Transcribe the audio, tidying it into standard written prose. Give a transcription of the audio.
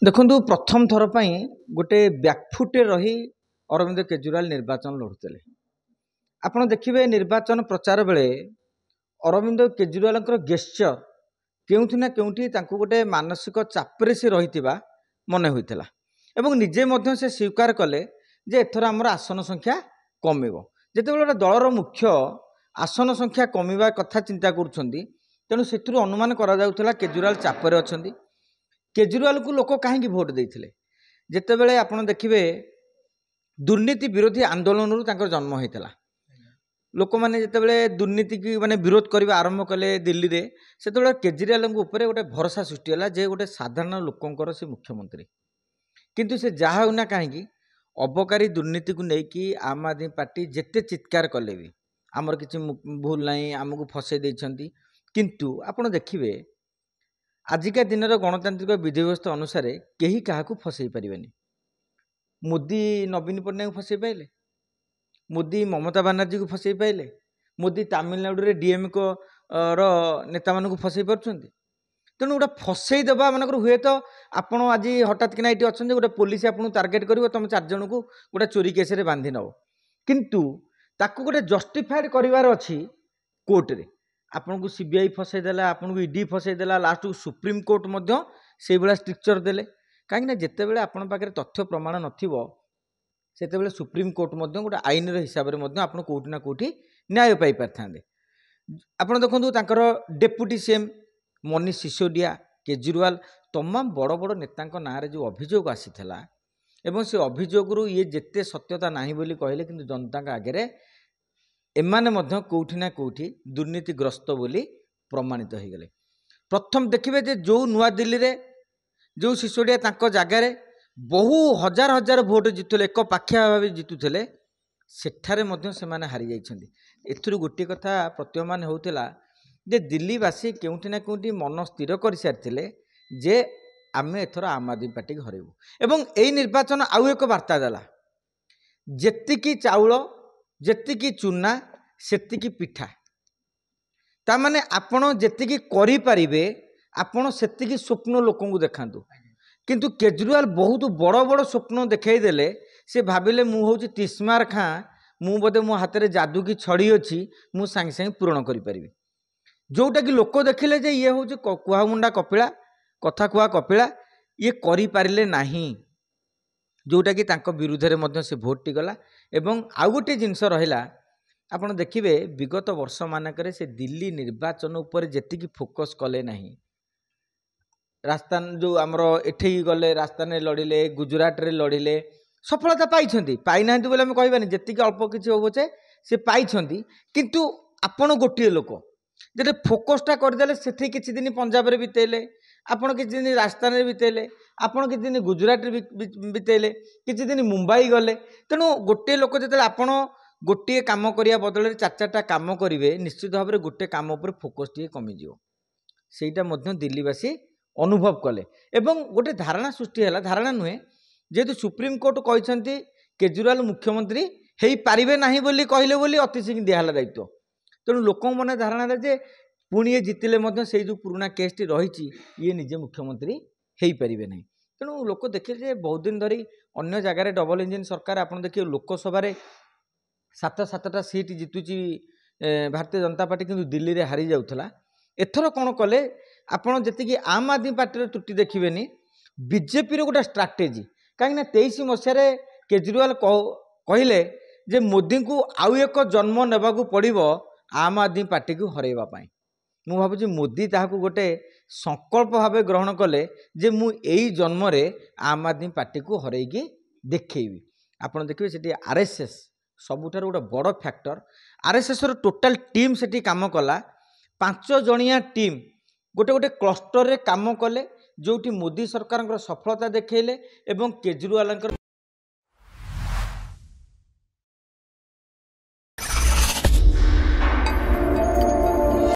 देखु प्रथम थर पर गोटे बैकफुटे रही अरविंद केजरीवाल निर्वाचन लड़ुते। आपड़ देखिए निर्वाचन प्रचार बेले अरविंद केजरीवाल गेस्चर केउठिना केउठी तांको गोटे मानसिक चापरे से रही मन होता एवं निजे मध्य से स्वीकार कले जे एथर आमर आसन संख्या कमिबो। जेतेबेले दलर मुख्य आसन संख्या कमिबा कथा चिंता करुछंती तेणु सेथुरु अनुमान करा जाउथला केजरीवाल चापरे अछंती। केजरीवाल को लोक कहीं भोट देते जितेबाला आप देखिए दुर्नीति विरोधी आंदोलन जन्म होता लोक मैंने जितेबाला दुर्नीति की माने विरोध करने आरंभ कले दिल्ली रे से केजरीवाल उपर गोटे भरोसा सृष्टि है जे गोटे साधारण लोकंर से मुख्यमंत्री किंतु से जहाँ होना कहीं अबकारी दुर्नीति को लेकिन आम आदमी पार्टी जिते चित्कार कले भी आमर किसी भूल ना आमको फसई देइछंती। किंतु आपण देखिए आजिका दिन गणतांत्रिक विधि व्यवस्था अनुसार केही काहाकू फसई पारिबेनी। मोदी नवीन पट्टनायक को फसई पाइले, मोदी ममता बनर्जी को फसई पाइले, मोदी तमिलनाडु रे डीएमके रो नेता मानू फसई पारुछंती। तेणु गोटे फसई देवा मानकर हुए तो आपण आज हठात किना ये अच्छा गोटे पुलिस आपको टार्गेट कर तुम 4 जन को गोटे चोरी केस रे बांधि नब किंतु ताकू गोटे जस्टिफाइड करिवार अछि कोर्ट रे आपन को सीबीआई फसई देला, आपन को ईडी फसई देला, लास्ट को सुप्रीम कोर्ट मध्य से बेला स्ट्रिक्चर देले कहीं जिते बेले आपन पाखे तथ्य प्रमाण नथिबो सेते बेले सुप्रीम कोर्ट मध्य गोटे आईन रो हिसाब रे मध्य आपन कोठी ना कोठी न्याय पाई परथांदे। आपन देखंतु तांकर डेप्यूटी सीएम मनीष सिसोदिया केजरीवाल तमाम बड़ बड़ नेतांक नाँ रे जो अभियोग आसीथिला एवं से अभियोग रु ये जेते सत्यता नाही बोली कहले किंतु जनता का आगे एमाने मध्य कोठी ना कोठी दुर्नीतिग्रस्त बोली प्रमाणित हो गले। प्रथम देखिए जे जो नुआ दिल्ली रे जो सिसोदिया तांको जगार बहु हजार हजार भोट जितुले एक पाखिया भाव जितुले सेठारे मध्य से माने हारी जाइछंती। एथुरु गोटे कथा प्रतीयमान होउतिला जे दिल्लीवासी केउठी ना केउठी मन स्थिर कर सारिथिले जे आमे एथर आम आदमी पार्टी हरेबू एवं एई निर्वाचन आउ एक वार्ता देला जेतिकी चाउल जेतिकी चूना सेतिकी पिठा तामाने आपण जेतिकी करि परिबे आपण सेतिकी स्वप्न लोकों को देखांतु। किंतु केजरीवाल बहुत बड़ बड़ स्वप्न देखई देले से भाबिले मु होची तिस्मार खां मु बोधे मो हाथ रे जादू की छड़ी अछि मु सांगे सांगे पूर्ण करि परिबे जोटा कि लोक देखिले जे ये होची कुहा मुंडा कपिला कथा कुहा कपिला ये करि पारिले नाही जोटा कि तांको विरुद्ध रे मध्य से भोट टी गला। एवं आउ गोटे जिनस रहिला आपण देखिबे विगत वर्ष मानकरे से दिल्ली निर्वाचन उपर जेतिकी फोकस कले नाही। राजस्थान जो आमर एठे गले राजस्थान रे लड़िले गुजरात रे लड़िले सफलता पाइछंती पाई नांती बोले हम कहबानी जेतिकी अल्प किछि होबोचे से पाइछंती किंतु आपण गोटिए लोक जेते फोकसटा करदेले सेठी किछि दिन पंजाब रे बितेले आपण किछि दिन राजस्थान रे बितेले आपण किछि दिन गुजरात रे बितेले किछि दिन मुंबई गले तेणु गोटे लोक जेते आपण गोटे काम करिया बदल 4-4टा काम करिवे निश्चित भाव में गोटे काम उपर फोकस टी कमी जिवो सेटा मध्य दिल्लीवासी अनुभव कले एवं गोटे धारणा सृष्टि है धारणा नुहे जेहेतु सुप्रीम कोर्ट कहते केजरीवाल मुख्यमंत्री हो पारे ना बोली कहले बोली अति सिंह दिहला दायित्व तेणु लोक मन धारणा जे पुणी ये जितिले से जो पुराना केसटी रही ये निजे मुख्यमंत्री हो पारे ना तेणु लोक देखिए बहुत दिन धरी अन्य जगार डबल इंजिन सरकार आप देखिए लोकसभा 7-7टा सीट जितुची भारतीय जनता पार्टी किंतु दिल्ली रे हारी जाउथला। एथर कौन कले आपण जी आम आदमी पार्टी त्रुटि देखिए बीजेपी गोटे स्ट्राटेजी कहीं 23 मसीह केजरीवाल कहले जे मोदी को आउ एक जन्म नेबाकू पड़िबो आम आदमी पार्टी को हरैबा पाई। मु भाबुची मोदी ताहाकू गोटे संकल्प भाव ग्रहण कले जे मु एई जन्म रे आम आदमी पार्टी को हरैकी देखैबी। आपण देखिए सेठी आरएसएस सबुठार गोटे बड़ फैक्टर आरएसएस रो टोटल टीम सेठी काम कला 5 जणिया टीम गोटे गोटे क्लस्टर रे काम कले जोटी मोदी सरकार सफलता देखैले एवं केजरीवाल